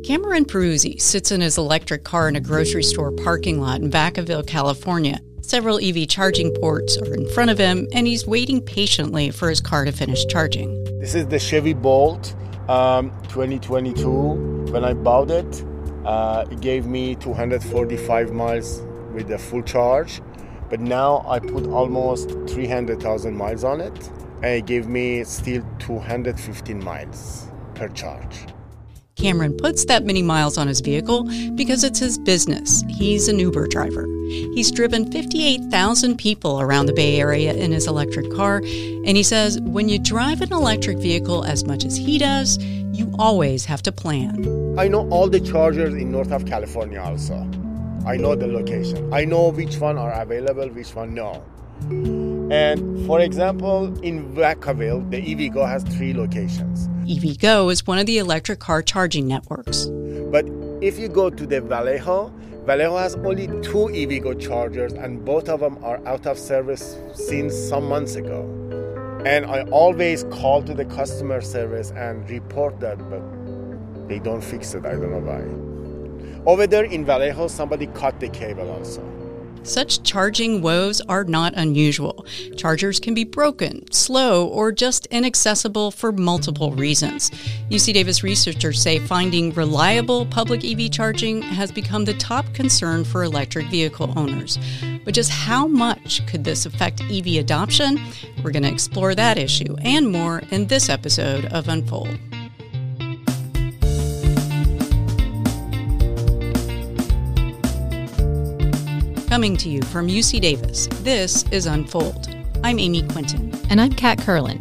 Cameron Peruzzi sits in his electric car in a grocery store parking lot in Vacaville, California. Several EV charging ports are in front of him, and he's waiting patiently for his car to finish charging. This is the Chevy Bolt 2022. When I bought it, it gave me 245 miles with the full charge. But now I put almost 300,000 miles on it, and it gave me still 215 miles per charge. Cameron puts that many miles on his vehicle because it's his business. He's an Uber driver. He's driven 58,000 people around the Bay Area in his electric car, and he says when you drive an electric vehicle as much as he does, you always have to plan. I know all the chargers in North of California also. I know the location. I know which one are available, which one no. And for example, in Vacaville, the EVgo has 3 locations. EVgo is one of the electric car charging networks. But if you go to the Vallejo has only 2 EVgo chargers, and both of them are out of service since some months ago. And I always call to the customer service and report that, but they don't fix it. I don't know why. Over there in Vallejo, somebody cut the cable also. Such charging woes are not unusual. Chargers can be broken, slow, or just inaccessible for multiple reasons. UC Davis researchers say finding reliable public EV charging has become the top concern for electric vehicle owners. But just how much could this affect EV adoption? We're going to explore that issue and more in this episode of Unfold. Coming to you from UC Davis, this is Unfold. I'm Amy Quinton. And I'm Kat Curlin.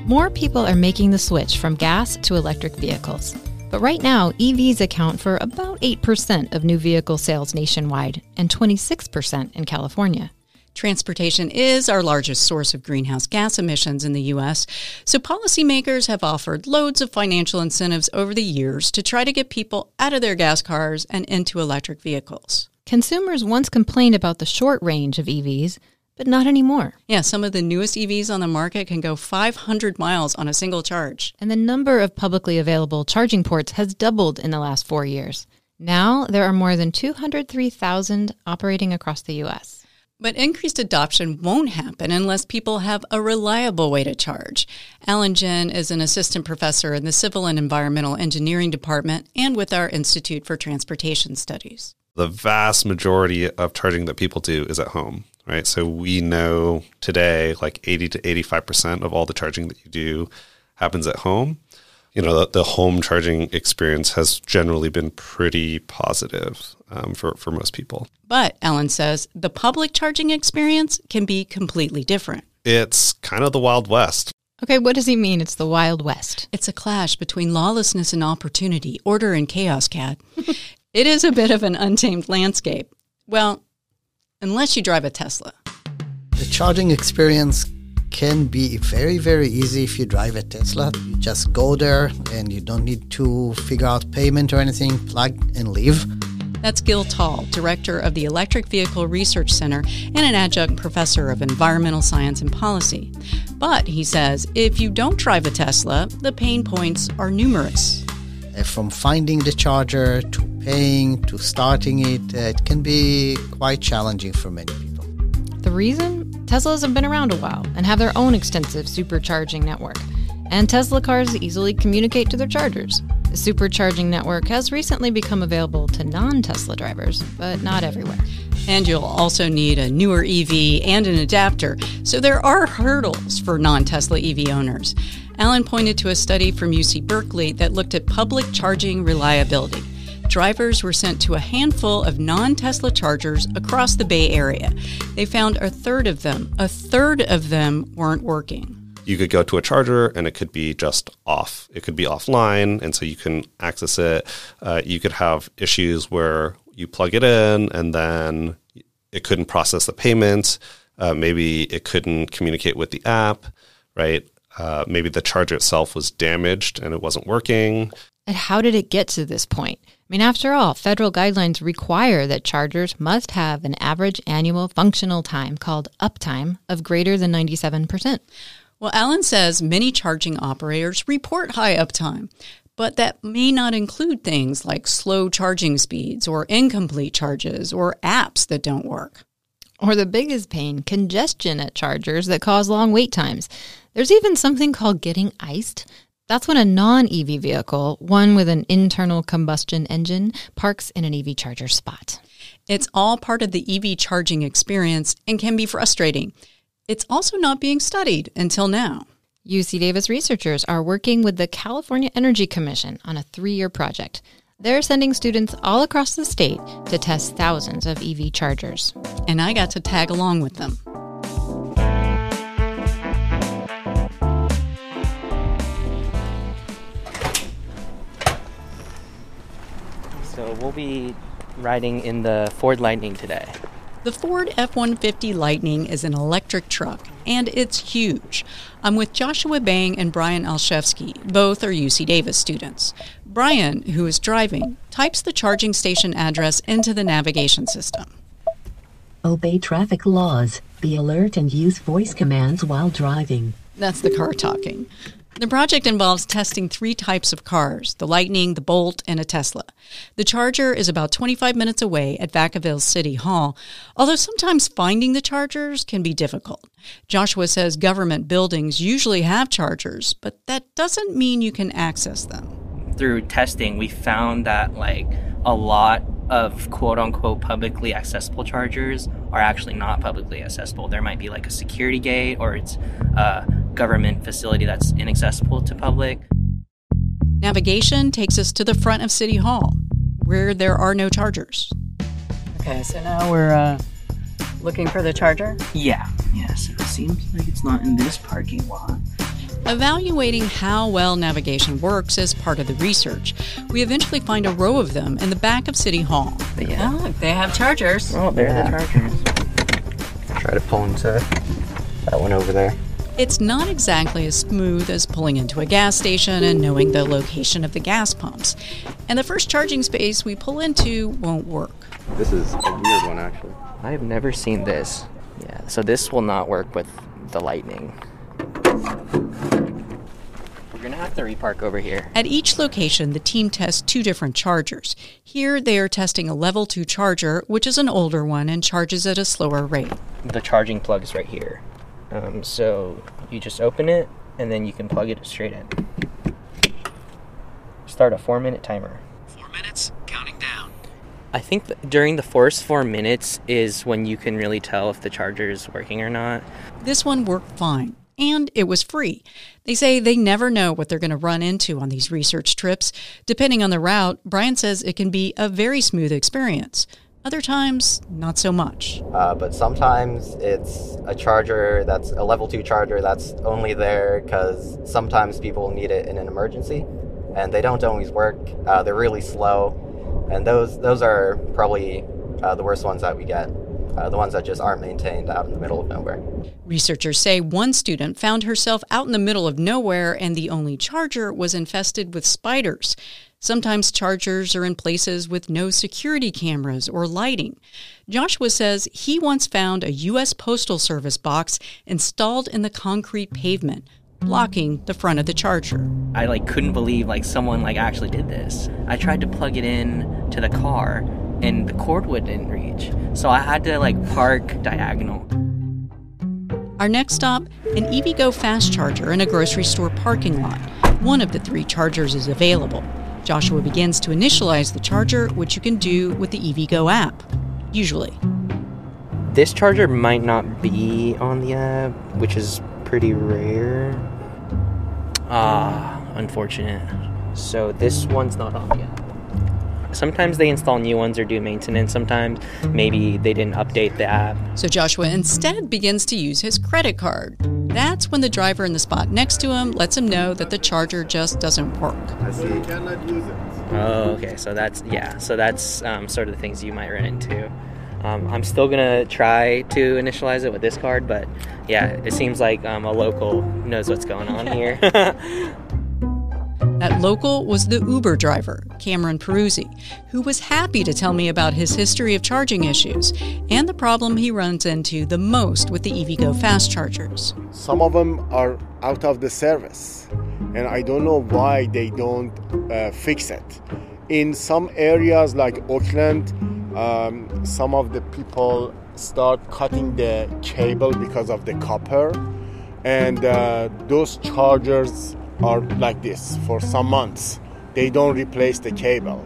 More people are making the switch from gas to electric vehicles. But right now, EVs account for about 8% of new vehicle sales nationwide and 26% in California. Transportation is our largest source of greenhouse gas emissions in the U.S., so policymakers have offered loads of financial incentives over the years to try to get people out of their gas cars and into electric vehicles. Consumers once complained about the short range of EVs, but not anymore. Yeah, some of the newest EVs on the market can go 500 miles on a single charge. And the number of publicly available charging ports has doubled in the last 4 years. Now there are more than 203,000 operating across the U.S. But increased adoption won't happen unless people have a reliable way to charge. Alan Jin is an assistant professor in the Civil and Environmental Engineering Department and with our Institute for Transportation Studies. The vast majority of charging that people do is at home, right? So we know today like 80 to 85% of all the charging that you do happens at home. You know, the home charging experience has generally been pretty positive for most people. But, Ellen says, the public charging experience can be completely different. It's kind of the Wild West. Okay, what does he mean it's the Wild West? It's a clash between lawlessness and opportunity, order and chaos, Kat. It is a bit of an untamed landscape. Well, unless you drive a Tesla. The charging experience can be very, very easy if you drive a Tesla. You just go there and you don't need to figure out payment or anything, plug and leave. That's Gil Tall, director of the Electric Vehicle Research Center and an adjunct professor of environmental science and policy. But, he says, if you don't drive a Tesla, the pain points are numerous. From finding the charger to paying to starting it, it can be quite challenging for many people. The reason? Teslas have been around a while and have their own extensive supercharging network. And Tesla cars easily communicate to their chargers. The supercharging network has recently become available to non-Tesla drivers, but not everywhere. And you'll also need a newer EV and an adapter, so there are hurdles for non-Tesla EV owners. Alan pointed to a study from UC Berkeley that looked at public charging reliability. Drivers were sent to a handful of non-Tesla chargers across the Bay Area. They found a third of them weren't working. You could go to a charger and it could be just off. It could be offline, and so you can access it. You could have issues where you plug it in and then it couldn't process the payment. Maybe it couldn't communicate with the app, right? Maybe the charger itself was damaged and it wasn't working. And how did it get to this point? I mean, after all, federal guidelines require that chargers must have an average annual functional time called uptime of greater than 97%. Well, Alan says many charging operators report high uptime, but that may not include things like slow charging speeds or incomplete charges or apps that don't work. Or the biggest pain, congestion at chargers that cause long wait times. There's even something called getting iced. That's when a non-EV vehicle, one with an internal combustion engine, parks in an EV charger spot. It's all part of the EV charging experience and can be frustrating. It's also not being studied until now. UC Davis researchers are working with the California Energy Commission on a 3-year project. They're sending students all across the state to test thousands of EV chargers. And I got to tag along with them. So we'll be riding in the Ford Lightning today. The Ford F-150 Lightning is an electric truck, and it's huge. I'm with Joshua Bang and Brian Olszewski. Both are UC Davis students. Brian, who is driving, types the charging station address into the navigation system. Obey traffic laws, be alert, and use voice commands while driving. That's the car talking. The project involves testing 3 types of cars, the Lightning, the Bolt, and a Tesla. The charger is about 25 minutes away at Vacaville City Hall, although sometimes finding the chargers can be difficult. Joshua says government buildings usually have chargers, but that doesn't mean you can access them. Through testing, we found that a lot of quote-unquote publicly accessible chargers are actually not publicly accessible. There might be a security gate, or it's a government facility that's inaccessible to public. Navigation takes us to the front of City Hall, where there are no chargers. Okay, so now we're looking for the charger? Yeah, so it seems like it's not in this parking lot. Evaluating how well navigation works is part of the research. We eventually find a row of them in the back of City Hall. But yeah. Oh, look, they have chargers. Oh, there are the chargers. Try to pull into that one over there. It's not exactly as smooth as pulling into a gas station and knowing the location of the gas pumps. And the first charging space we pull into won't work. This is a weird one, actually. I have never seen this. Yeah, so this will not work with the Lightning. We're going to have to repark over here. At each location, the team tests 2 different chargers. Here, they are testing a level 2 charger, which is an older one and charges at a slower rate. The charging plug is right here. So you just open it, and then you can plug it straight in. Start a 4-minute timer. 4 minutes, counting down. I think during the first 4 minutes is when you can really tell if the charger is working or not. This one worked fine, and it was free. They say they never know what they're going to run into on these research trips. Depending on the route, Brian says it can be a very smooth experience. Other times, not so much. But sometimes it's a charger that's a level 2 charger that's only there because sometimes people need it in an emergency, and they don't always work. They're really slow, and those are probably the worst ones that we get, the ones that just aren't maintained out in the middle of nowhere. Researchers say one student found herself out in the middle of nowhere, and the only charger was infested with spiders. Sometimes chargers are in places with no security cameras or lighting. Joshua says he once found a U.S. Postal Service box installed in the concrete pavement, blocking the front of the charger. I couldn't believe someone actually did this. I tried to plug it in to the car, and the cord wouldn't reach. So I had to park diagonal. Our next stop, an EVgo fast charger in a grocery store parking lot. One of the 3 chargers is available. Joshua begins to initialize the charger, which you can do with the EVgo app, usually. This charger might not be on the app, which is pretty rare. Unfortunate. So this one's not on the app. Sometimes they install new ones or do maintenance. Sometimes maybe they didn't update the app. So Joshua instead begins to use his credit card. That's when the driver in the spot next to him lets him know that the charger just doesn't work. I see. You cannot use it. Oh, okay. So that's sort of the things you might run into. I'm still going to try to initialize it with this card, but yeah, it seems like a local knows what's going on here. That local was the Uber driver, Cameron Peruzzi, who was happy to tell me about his history of charging issues and the problem he runs into the most with the EVgo fast chargers. Some of them are out of the service, and I don't know why they don't fix it. In some areas like Oakland, some of the people start cutting the cable because of the copper, and those chargers are like this for some months. They don't replace the cable.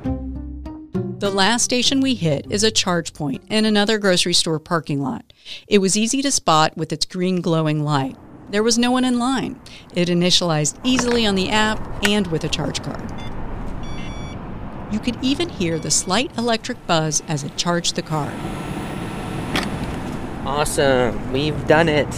The last station we hit is a charge point in another grocery store parking lot. It was easy to spot with its green glowing light. There was no one in line. It initialized easily on the app and with a charge card. You could even hear the slight electric buzz as it charged the car. Awesome, we've done it.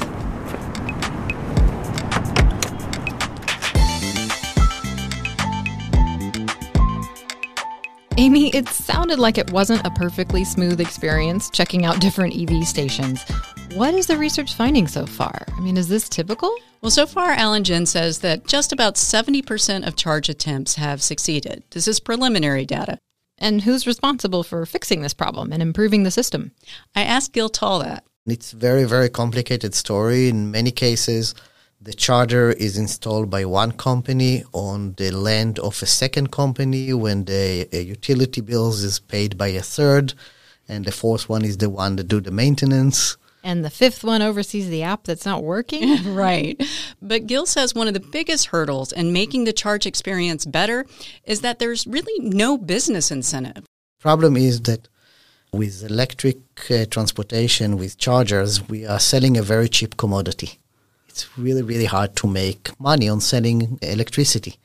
Amy, it sounded like it wasn't a perfectly smooth experience checking out different EV stations. What is the research finding so far? I mean, is this typical? Well, so far, Alan Jin says that just about 70% of charge attempts have succeeded. This is preliminary data. And who's responsible for fixing this problem and improving the system? I asked Gil Tall that. It's a very, very complicated story. In many cases, the charger is installed by one company on the land of a second company when the utility bills is paid by a third, and the fourth one is the one that do the maintenance. And the fifth one oversees the app that's not working? Right. But Gil says one of the biggest hurdles in making the charge experience better is that there's really no business incentive. Problem is that with electric transportation, with chargers, we are selling a very cheap commodity. It's really, really hard to make money on selling electricity.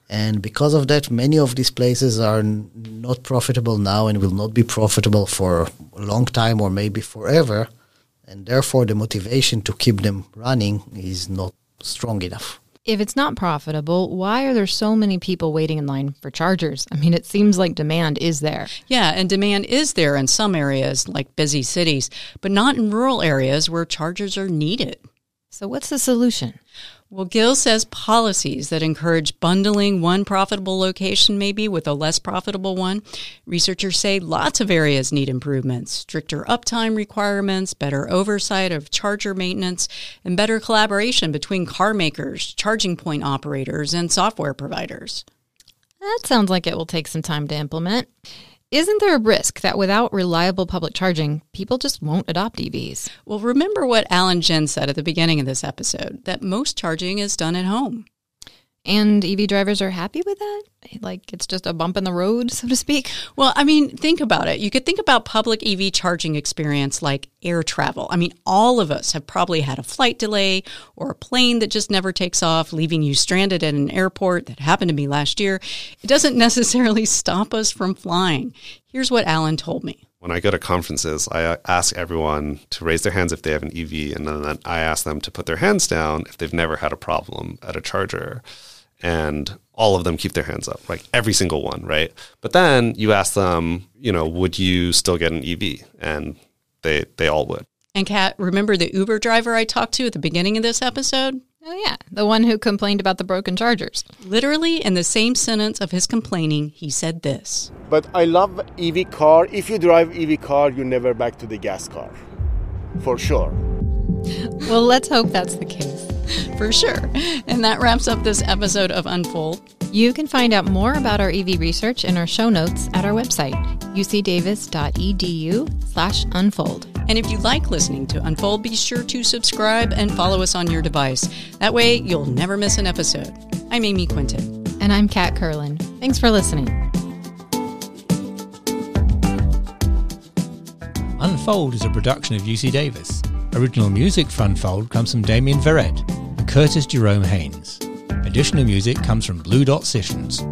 And because of that, many of these places are not profitable now and will not be profitable for a long time or maybe forever. And therefore, the motivation to keep them running is not strong enough. If it's not profitable, why are there so many people waiting in line for chargers? I mean, it seems like demand is there. Yeah, and demand is there in some areas, like busy cities, but not in rural areas where chargers are needed. So what's the solution? Well, Gil says policies that encourage bundling one profitable location maybe with a less profitable one. Researchers say lots of areas need improvements, stricter uptime requirements, better oversight of charger maintenance, and better collaboration between car makers, charging point operators, and software providers. That sounds like it will take some time to implement. Isn't there a risk that without reliable public charging, people just won't adopt EVs? Well, remember what Alan Jin said at the beginning of this episode, that most charging is done at home. And EV drivers are happy with that? Like it's just a bump in the road, so to speak? Well, I mean, think about it. You could think about public EV charging experience like air travel. I mean, all of us have probably had a flight delay or a plane that just never takes off, leaving you stranded at an airport. That happened to me last year. It doesn't necessarily stop us from flying. Here's what Alan told me. When I go to conferences, I ask everyone to raise their hands if they have an EV, and then I ask them to put their hands down if they've never had a problem at a charger. And all of them keep their hands up, like every single one, right? But then you ask them, would you still get an EV? And they all would. And Kat, remember the Uber driver I talked to at the beginning of this episode? Oh, yeah. The one who complained about the broken chargers. Literally in the same sentence of his complaining, he said this. But I love EV car. If you drive EV car, you're never back to the gas car. For sure. Well, let's hope that's the case. For sure. And that wraps up this episode of Unfold. You can find out more about our EV research in our show notes at our website, ucdavis.edu/unfold. And if you like listening to Unfold, be sure to subscribe and follow us on your device. That way, you'll never miss an episode. I'm Amy Quinton. And I'm Kat Kurland. Thanks for listening. Unfold is a production of UC Davis. Original music for Unfold comes from Damien Verrett and Curtis Jerome Haynes. Additional music comes from Blue Dot Sessions.